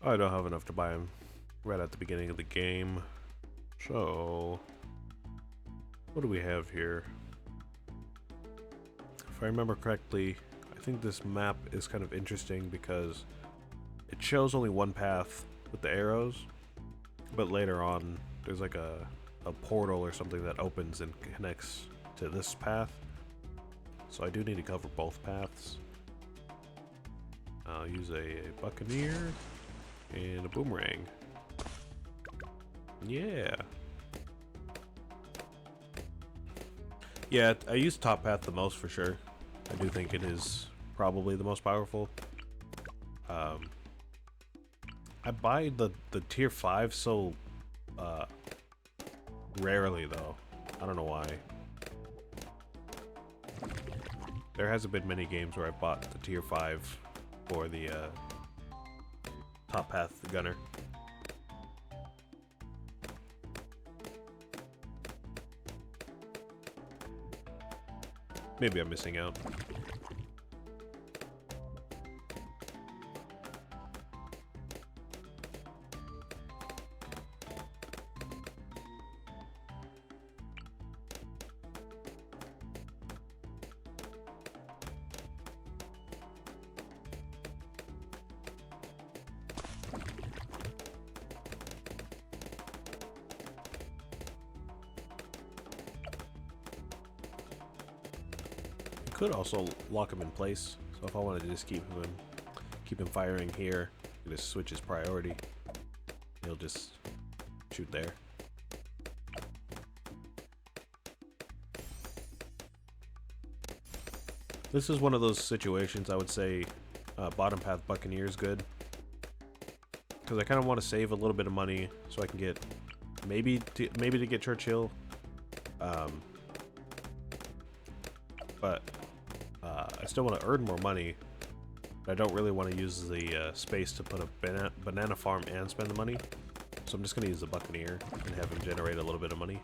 I don't have enough to buy him right at the beginning of the game. So, what do we have here? If I remember correctly, I think this map is kind of interesting because it shows only one path with the arrows, but later on there's like a portal or something that opens and connects to this path. So I do need to cover both paths. I'll use a buccaneer and a boomerang. Yeah. Yeah, I use top path the most for sure. I do think it is probably the most powerful. I buy the tier 5 so rarely though. I don't know why. There hasn't been many games where I bought the tier 5 for the top path gunner. Maybe I'm missing out. Could also lock him in place. So if I wanted to just keep him firing here, you just switch his priority. He'll just shoot there. This is one of those situations I would say bottom path Buccaneer is good. Because I kind of want to save a little bit of money so I can get maybe to get Churchill. But I still want to earn more money, but I don't really want to use the space to put a banana farm and spend the money. So I'm just going to use the Buccaneer and have him generate a little bit of money.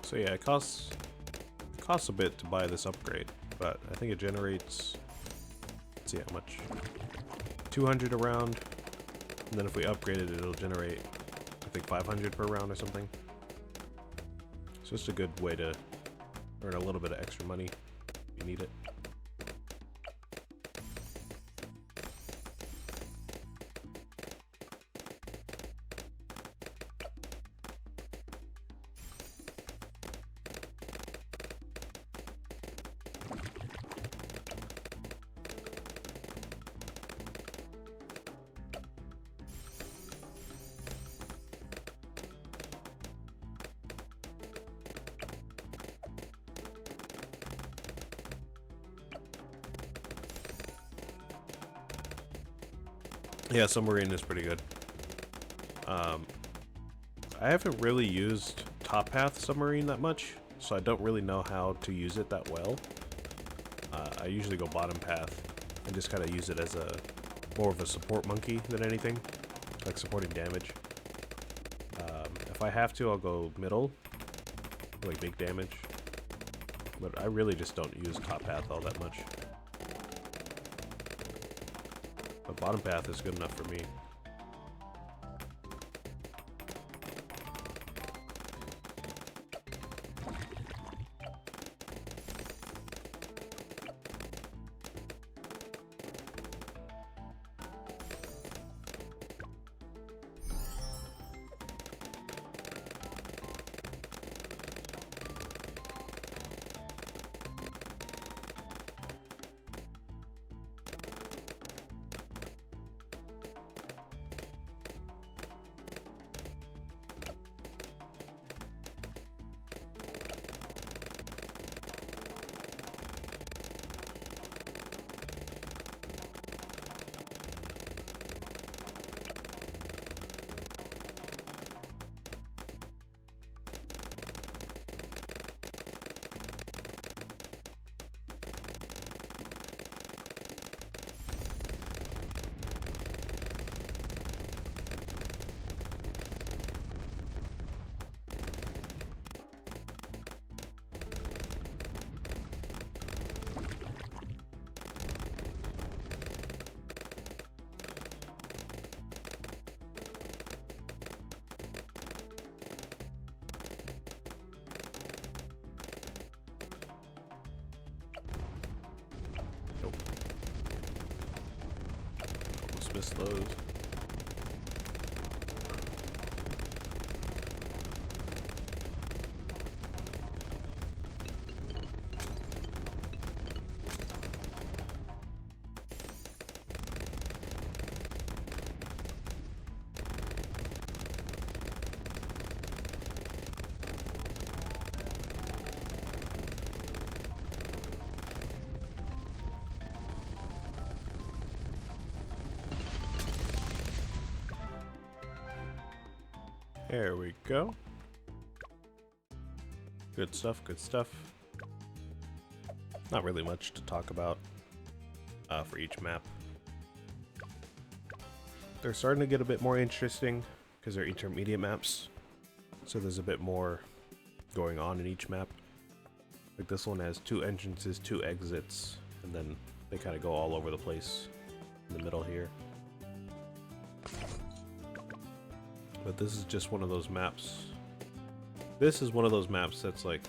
So yeah, it costs a bit to buy this upgrade, but I think it generates, let's see how much, 200 a round, and then if we upgrade it, it'll generate, I think 500 per round or something. So it's a good way to earn a little bit of extra money if you need it. Yeah, submarine is pretty good. I haven't really used top path submarine that much, so I don't really know how to use it that well. I usually go bottom path and just kind of use it as a more of a support monkey than anything, like supporting damage. If I have to, I'll go middle, like big damage. But I really just don't use top path all that much. But bottom path is good enough for me. missed those. There we go. Good stuff, good stuff. Not really much to talk about for each map. They're starting to get a bit more interesting because they're intermediate maps. So there's a bit more going on in each map. Like this one has 2 entrances, 2 exits, and then they kind of go all over the place in the middle here. But this is just one of those maps. This is one of those maps that's like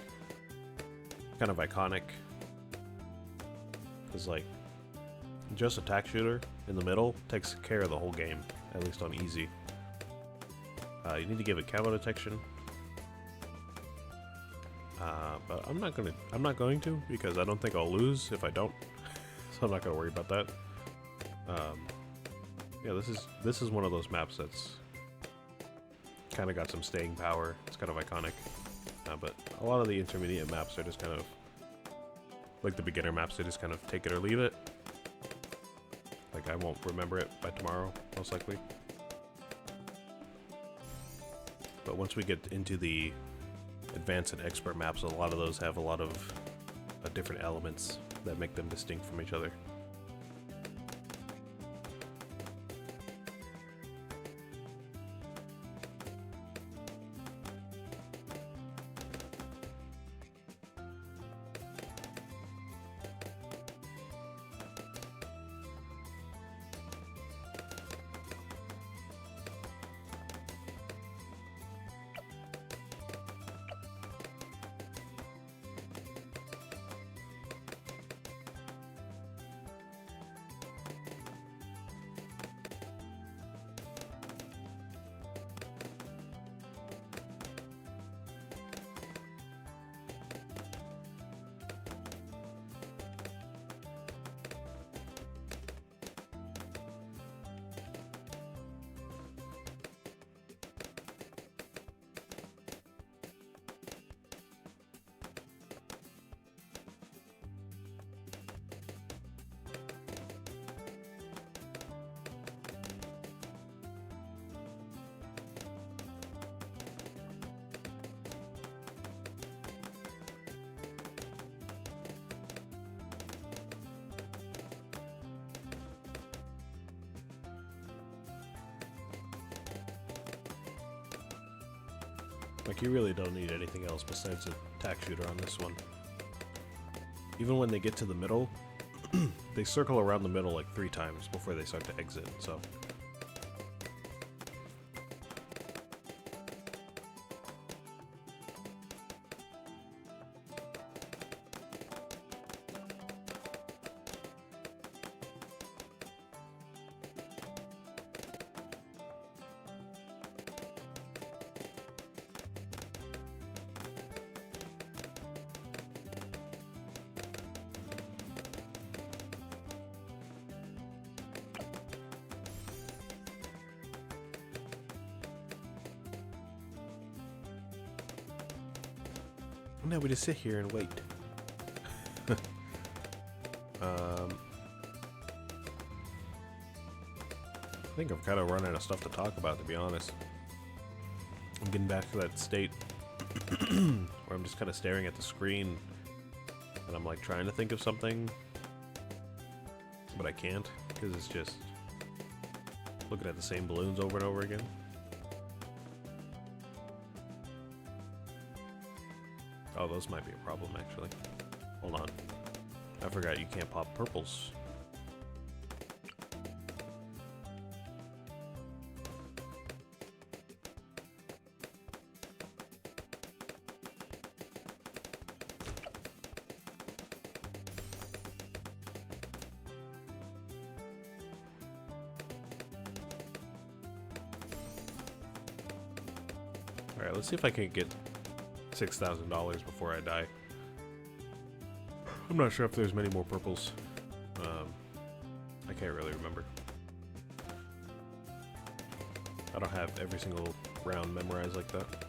kind of iconic. Because like just attack shooter in the middle takes care of the whole game, at least on easy. You need to give it camo detection. But I'm not going to because I don't think I'll lose if I don't. So I'm not gonna worry about that. Yeah, this is one of those maps that's kind of got some staying power. It's kind of iconic. But a lot of the intermediate maps are just kind of like the beginner maps. They just kind of take it or leave it. Like I won't remember it by tomorrow, most likely. But once we get into the advanced and expert maps, a lot of those have a lot of different elements that make them distinct from each other. Like, you really don't need anything else besides a attack shooter on this one. Even when they get to the middle, they circle around the middle like 3 times before they start to exit, so... Now we just sit here and wait. I think I'm kind of running out of stuff to talk about, to be honest. I'm getting back to that state where I'm just kind of staring at the screen and I'm like trying to think of something, but I can't because it's just looking at the same balloons over and over again. Oh, those might be a problem, actually. Hold on. I forgot you can't pop purples. Alright, let's see if I can get $6,000 before I die. I'm not sure if there's many more purples. I can't really remember. I don't have every single round memorized like that.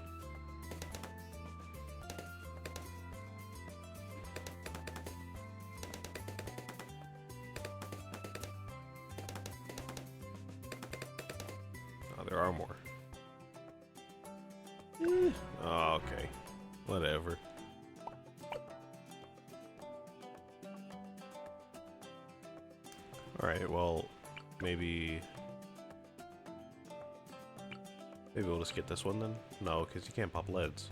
Oh, there are more. Oh, okay. Whatever. Alright, well, maybe we'll just get this one then? No, because you can't pop leads.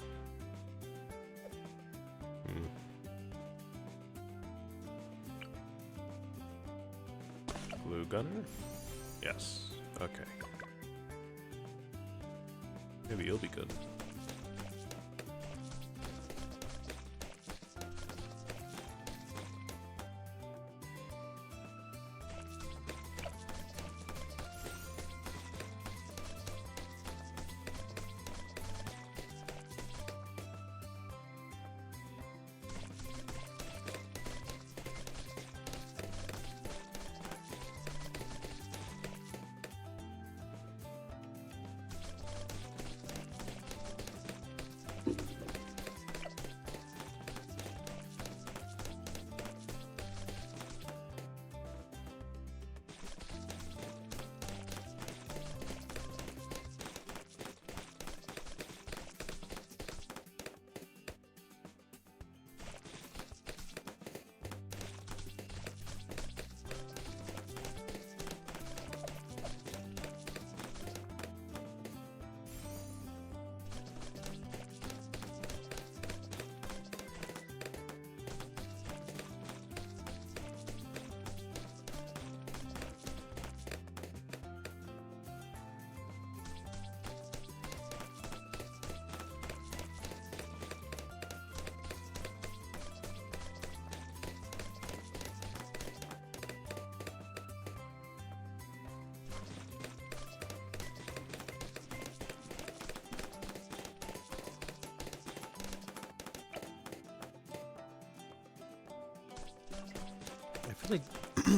Glue gunner? Yes. Okay. Maybe you'll be good.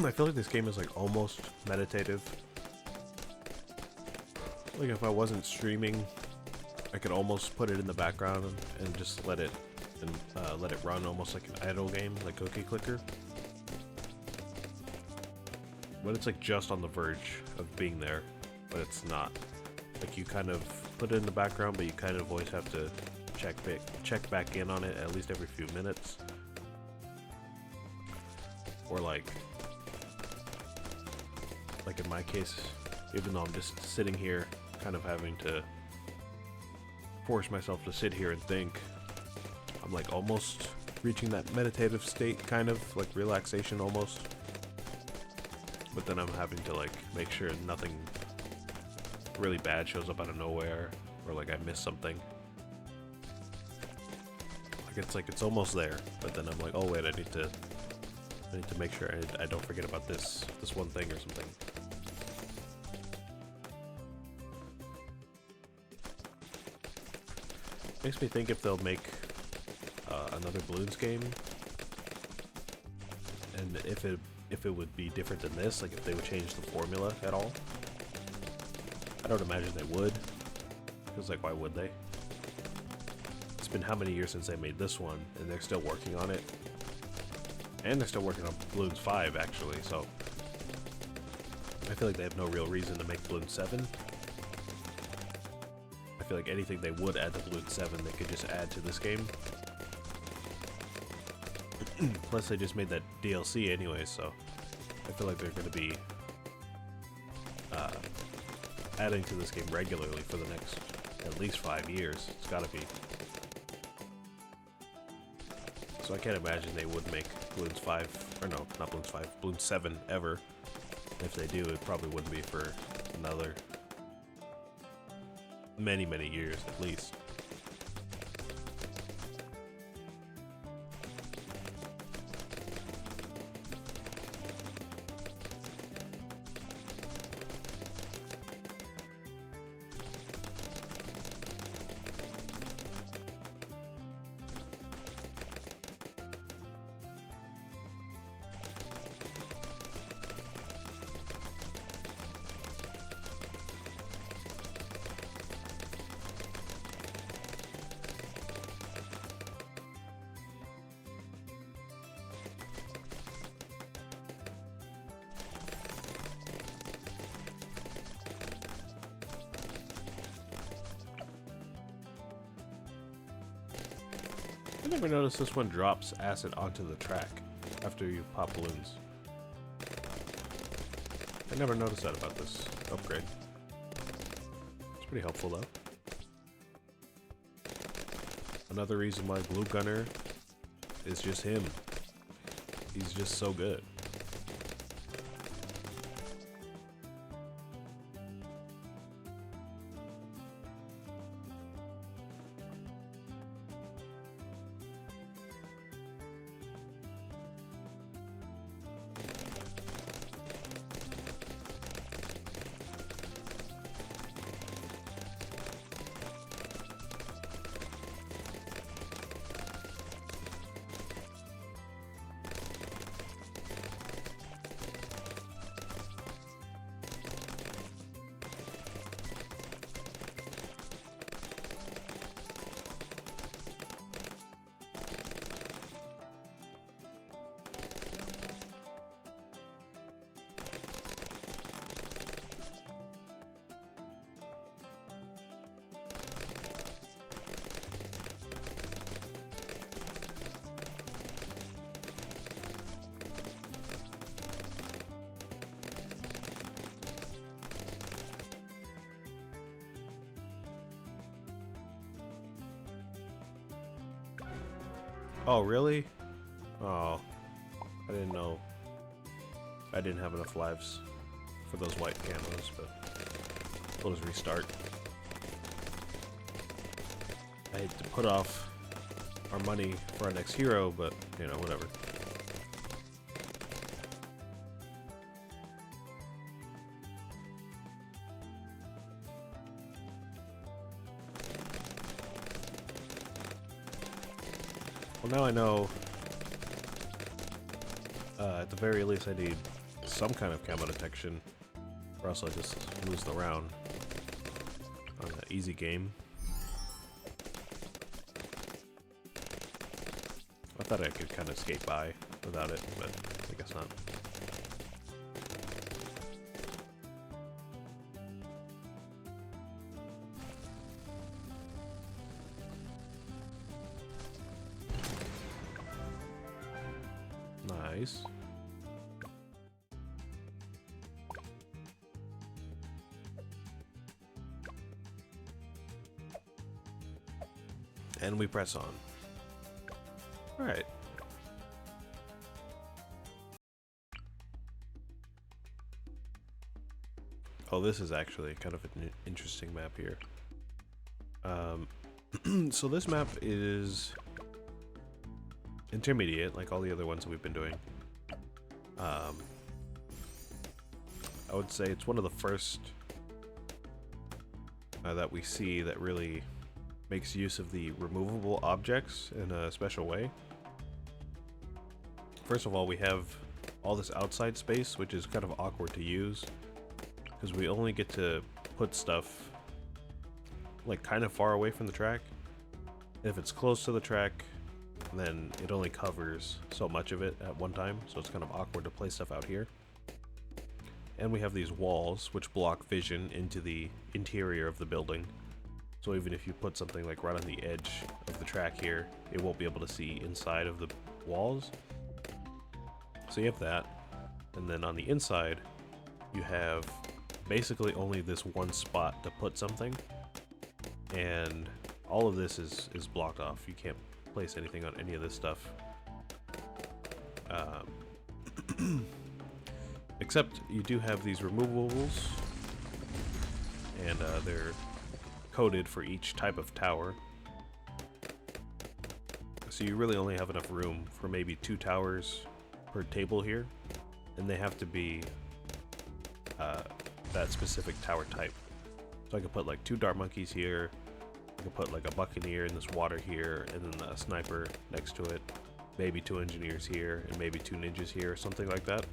I feel like this game is like almost meditative. Like if I wasn't streaming, I could almost put it in the background and just let it run almost like an idle game, like Cookie Clicker. But it's like just on the verge of being there, but it's not. Like you kind of put it in the background, but you kind of always have to check back in on it at least every few minutes. Or like in my case, even though I'm just sitting here kind of having to force myself to sit here and think, I'm like almost reaching that meditative state, kind of like relaxation almost, but then I'm having to like make sure nothing really bad shows up out of nowhere, or like I miss something. Like it's almost there, but then I'm like, oh wait, I need to make sure I don't forget about this one thing or something. Makes me think if they'll make another Bloons game, and if it would be different than this, like if they would change the formula at all. I don't imagine they would, because like why would they? It's been how many years since they made this one, and they're still working on it. And they're still working on Bloons 5, actually, so I feel like they have no real reason to make Bloons 7. I feel like anything they would add to Bloons 7, they could just add to this game. Plus, they just made that DLC anyway, so I feel like they're going to be adding to this game regularly for the next at least 5 years. It's got to be. So I can't imagine they would make Bloons 5, or no, not Bloons 5, Bloons 7 ever. If they do, it probably wouldn't be for another many, many years at least. never noticed this one drops acid onto the track after you pop balloons. I never noticed that about this upgrade. It's pretty helpful though. Another reason why Glue Gunner is just him. He's just so good. Oh, really? Oh, I didn't know. I didn't have enough lives for those white camos, but we'll just restart. I hate to put off our money for our next hero, but, you know, whatever. Well, now I know, at the very least I need some kind of camo detection, or else I'll just lose the round on an easy game. I thought I could kind of skate by without it, but I guess not. Nice. And we press on. All right. Oh, this is actually kind of an interesting map here. So this map is intermediate, like all the other ones that we've been doing. I would say it's one of the first that we see that really makes use of the removable objects in a special way. First of all, we have all this outside space, which is kind of awkward to use, because we only get to put stuff like kind of far away from the track. If it's close to the track, then it only covers so much of it at one time, so it's kind of awkward to place stuff out here. And we have these walls which block vision into the interior of the building, so even if you put something like right on the edge of the track here, it won't be able to see inside of the walls. So you have that, and then on the inside you have basically only this one spot to put something, and all of this is blocked off. You can't place anything on any of this stuff. Except you do have these removables, and they're coded for each type of tower. So you really only have enough room for maybe 2 towers per table here, and they have to be that specific tower type. So I could put like 2 dart monkeys here, I could put like a buccaneer in this water here, and then a sniper next to it, maybe 2 engineers here, and maybe 2 ninjas here, or something like that.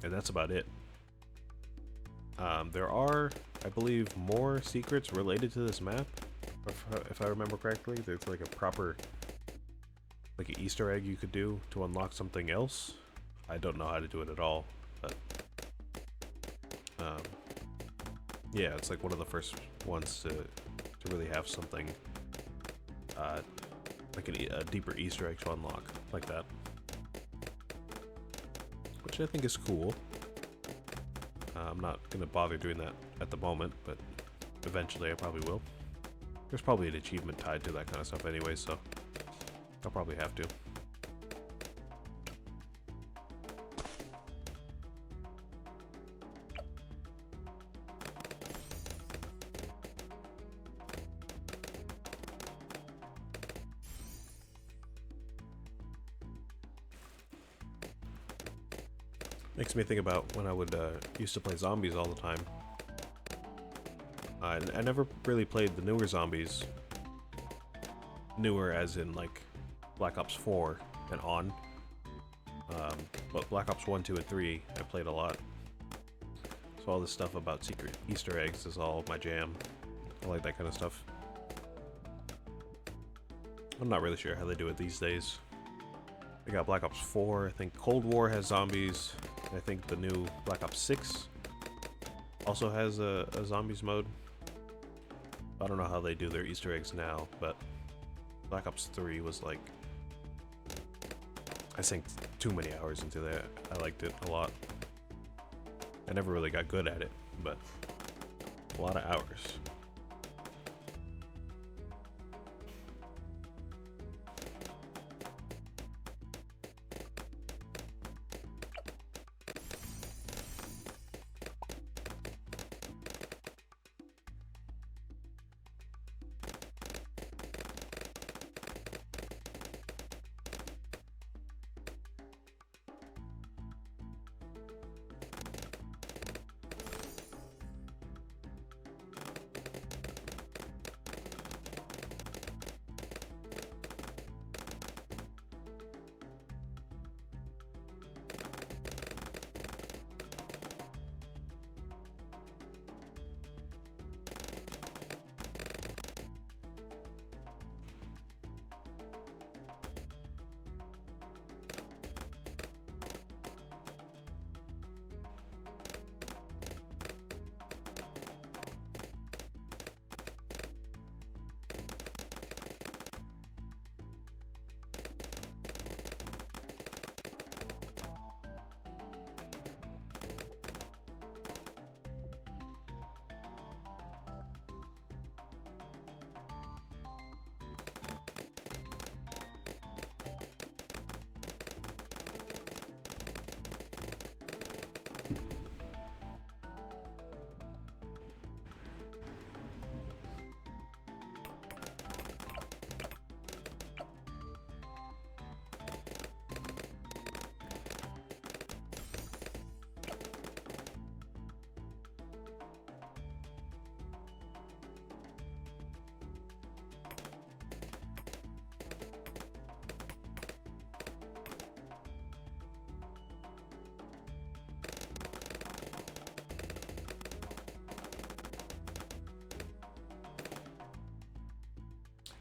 And that's about it. There are, I believe, more secrets related to this map, if I remember correctly. There's like a proper, like an Easter egg you could do to unlock something else. I don't know how to do it at all, but yeah, it's like one of the first ones to really have something like a deeper Easter egg to unlock, like that. Which I think is cool. I'm not gonna bother doing that at the moment, but eventually I probably will. There's probably an achievement tied to that kind of stuff anyway, so I'll probably have to. Makes me think about when I would used to play zombies all the time. I never really played the newer zombies. Newer as in like Black Ops 4 and on. But Black Ops 1, 2, and 3 I played a lot. So all this stuff about secret Easter eggs is all my jam. I like that kind of stuff. I'm not really sure how they do it these days. They got Black Ops 4, I think Cold War has zombies. I think the new Black Ops 6 also has a zombies mode. I don't know how they do their Easter eggs now, but Black Ops 3 was like, I sank too many hours into that. I liked it a lot. I never really got good at it, but a lot of hours.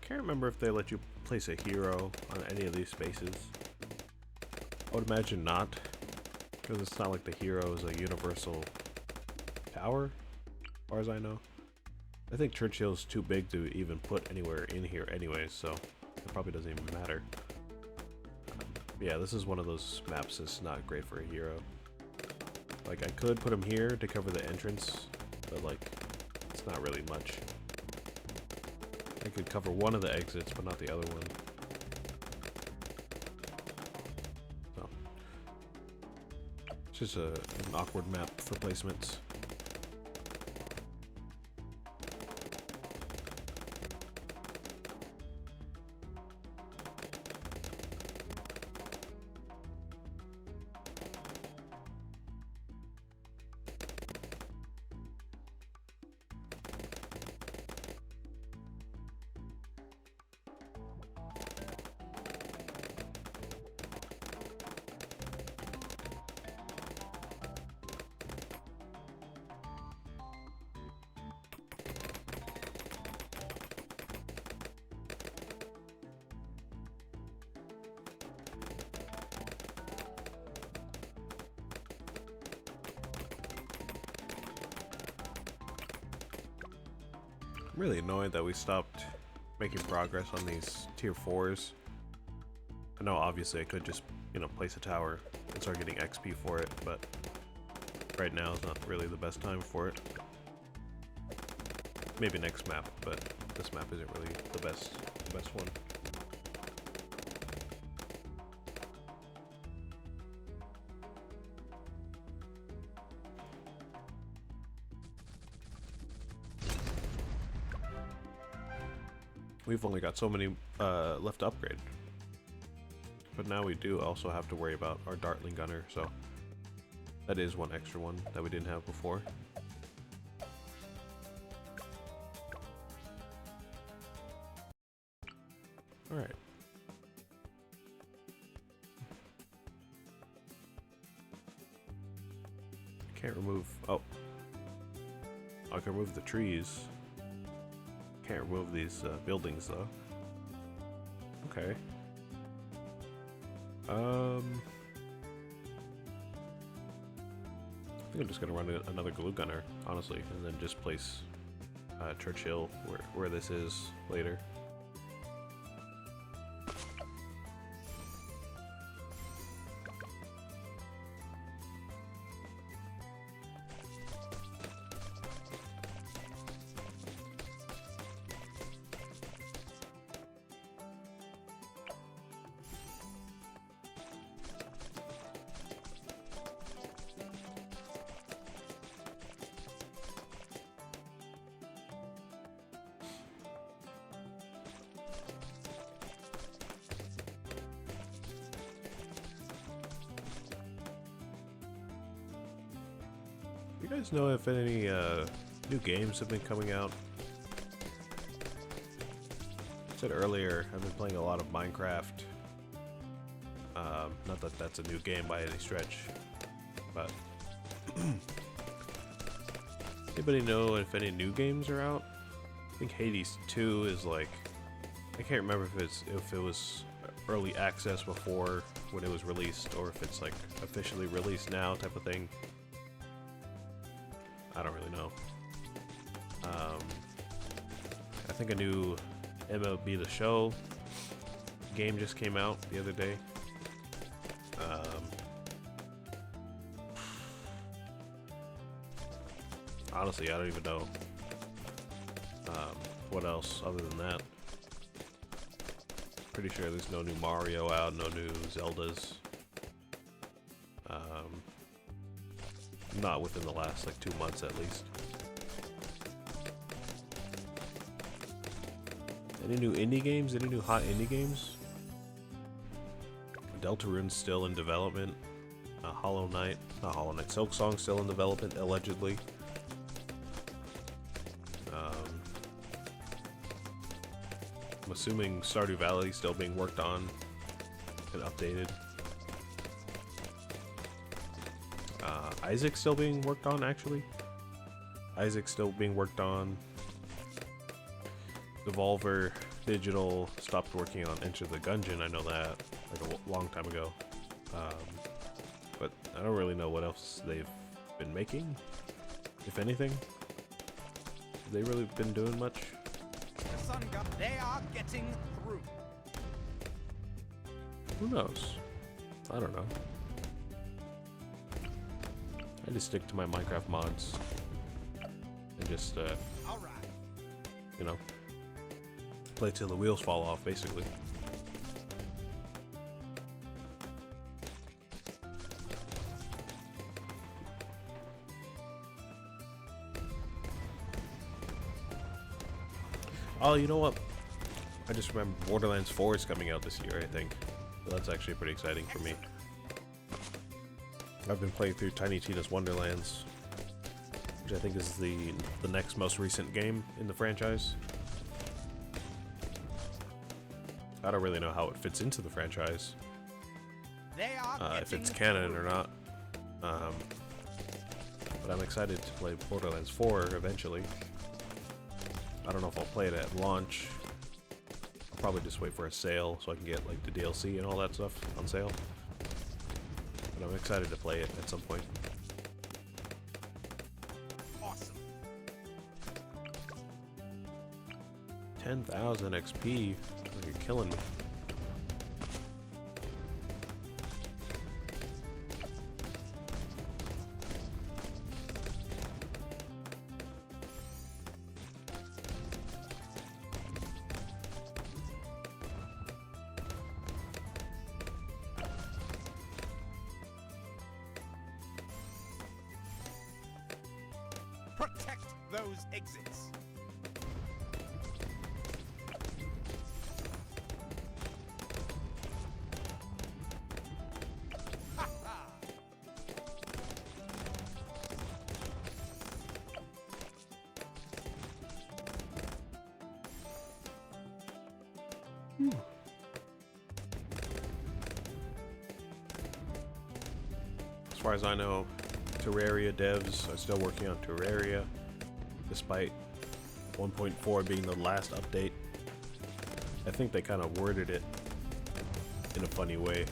Can't remember if they let you place a hero on any of these spaces. I would imagine not, because it's not like the hero is a universal power, as far as I know. I think Churchill's too big to even put anywhere in here anyway, so it probably doesn't even matter. Yeah, this is one of those maps that's not great for a hero. Like, I could put him here to cover the entrance, but like, it's not really much. I could cover one of the exits, but not the other one. So, it's just an awkward map for placements. I'm really annoyed that we stopped making progress on these tier 4s. I know obviously I could just, you know, place a tower and start getting XP for it, but right now is not really the best time for it. Maybe next map, but this map isn't really the best one. We've only got so many left to upgrade. But now we do also have to worry about our Dartling Gunner, so that is one extra one that we didn't have before. Alright. Can't remove... oh. I can remove the trees. Can't remove these buildings though. Okay. I think I'm just gonna run another glue gunner, honestly, and then just place Churchill where this is later. You guys know if any new games have been coming out? I said earlier, I've been playing a lot of Minecraft. Not that that's a new game by any stretch, but anybody know if any new games are out? I think Hades 2 is like, I can't remember if it was early access before when it was released, or if it's like officially released now type of thing. I don't really know. I think a new MLB The Show game just came out the other day. Honestly, I don't even know what else other than that. Pretty sure there's no new Mario out, no new Zeldas. Not within the last like 2 months at least. Any new indie games? Any new hot indie games? Deltarune's still in development. Not Hollow Knight, Silksong's still in development, allegedly. I'm assuming Stardew Valley still being worked on and updated. Isaac's still being worked on, actually. Isaac's still being worked on. Devolver Digital stopped working on Enter the Gungeon, I know that, like a long time ago. But I don't really know what else they've been making, if anything. Have they really been doing much? The sun god, they are getting through. Who knows? I don't know. I just stick to my Minecraft mods and just, All right. you know, play till the wheels fall off, basically. Oh, you know what? I just remember Borderlands 4 is coming out this year, I think. So that's actually pretty exciting for me. I've been playing through Tiny Tina's Wonderlands, which I think is the next most recent game in the franchise. I don't really know how it fits into the franchise, if it's canon or not. But I'm excited to play Borderlands 4 eventually. I don't know if I'll play it at launch. I'll probably just wait for a sale so I can get like the DLC and all that stuff on sale. But I'm excited to play it at some point. Awesome. 10,000 XP. Oh, you're killing me. Protect those exits. Ha ha! As far as I know, Terraria devs are still working on Terraria, despite 1.4 being the last update. I think they kind of worded it in a funny way.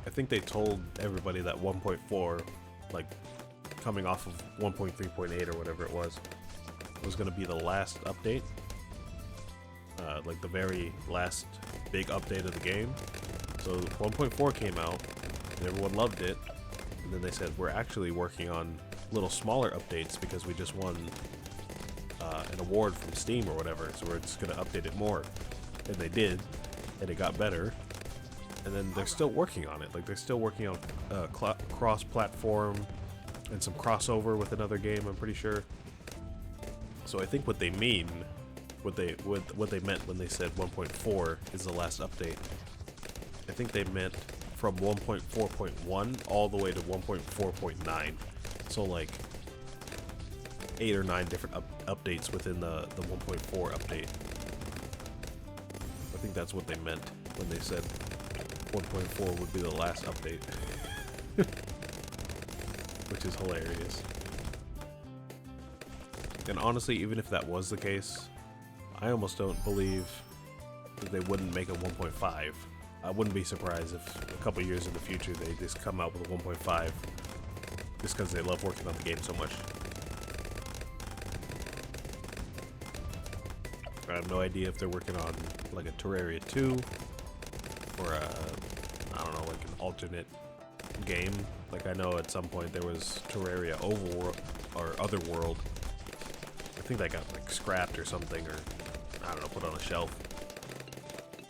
I think they told everybody that 1.4, like coming off of 1.3.8 or whatever it was going to be the last update. Like the very last big update of the game. So 1.4 came out, and everyone loved it. And then they said, we're actually working on little smaller updates because we just won an award from Steam or whatever, so we're just going to update it more. And they did, and it got better. And then they're still working on it. Like, they're still working on cross-platform and some crossover with another game, I'm pretty sure. So I think what they mean, what they meant when they said 1.4 is the last update, I think they meant from 1.4.1 all the way to 1.4.9. So like 8 or 9 different updates within the 1.4 update. I think that's what they meant when they said 1.4 would be the last update. Which is hilarious. And honestly, even if that was the case, I almost don't believe that they wouldn't make a 1.5. I wouldn't be surprised if a couple years in the future they just come out with a 1.5 just because they love working on the game so much. I have no idea if they're working on like a Terraria 2 or a, I don't know, like an alternate game. Like I know at some point there was Terraria Overworld or Otherworld. I think that got like scrapped or something, or I don't know, put on a shelf.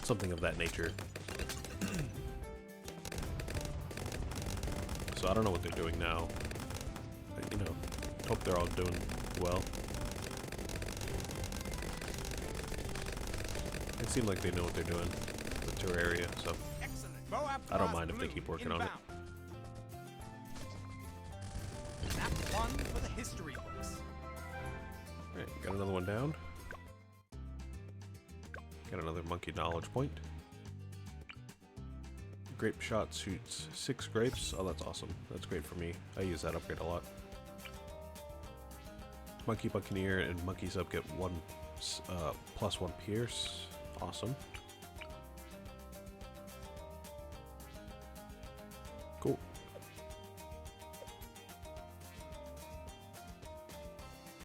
Something of that nature. So I don't know what they're doing now. But, you know, hope they're all doing well. It seems like they know what they're doing with Terraria, so I don't mind if they keep working on it. That's one for the history books. Alright, got another one down. Got another monkey knowledge point. Grape shot shoots 6 grapes. Oh, that's awesome. That's great for me. I use that upgrade a lot. Monkey Buccaneer and Monkey Sub get +1 Pierce. Awesome.